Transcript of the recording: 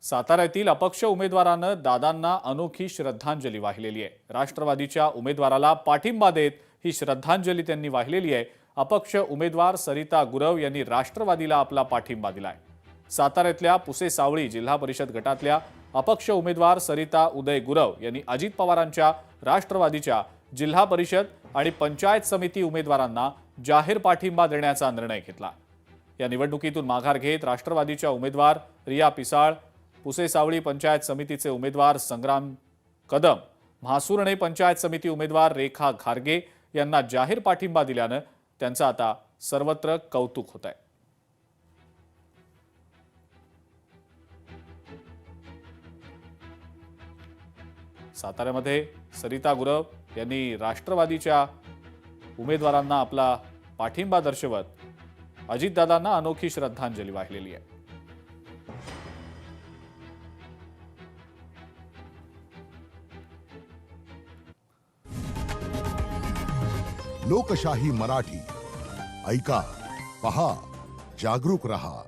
साताऱ्यातील अपक्ष उमेदवारानं दादांना अनोखी श्रद्धांजली वाहिलेली आहे। राष्ट्रवादीच्या उमेदवाराला पाठिंबा देत ही श्रद्धांजली त्यांनी वाहिलेली आहे। अपक्ष उमेदवार सरिता गुरव यांनी राष्ट्रवादीला आपला पाठिंबा दिलाय। साताऱ्यातल्या पुसे सावळी जिल्हा परिषद गटातल्या अपक्ष उमेदवार सरिता उदय गुरव यांनी अजित पवारांच्या राष्ट्रवादीच्या जिल्हा परिषद आणि पंचायत समिती उमेदवारांना जाहीर पाठिंबा देण्याचा निर्णय घेतला। या निवडणुकीतून माघार घेत राष्ट्रवादीच्या उमेदवार रिया पिसाळ, पुसे सावळी पंचायत समितीचे उमेदवार संग्राम कदम, म्हासुर्णे पंचायत समिती उमेदवार रेखा घारगे यांना जाहीर पाठिंबा दिल्यानं त्यांचं आता सर्वत्र कौतुक होत आहे। साताऱ्यामध्ये सरिता गुरव यांनी राष्ट्रवादीच्या उमेदवारांना आपला पाठिंबा दर्शवत अजितदादांना अनोखी श्रद्धांजली वाहिलेली आहे। लोकशाही मराठी ऐका, पहा, जागरूक रहा।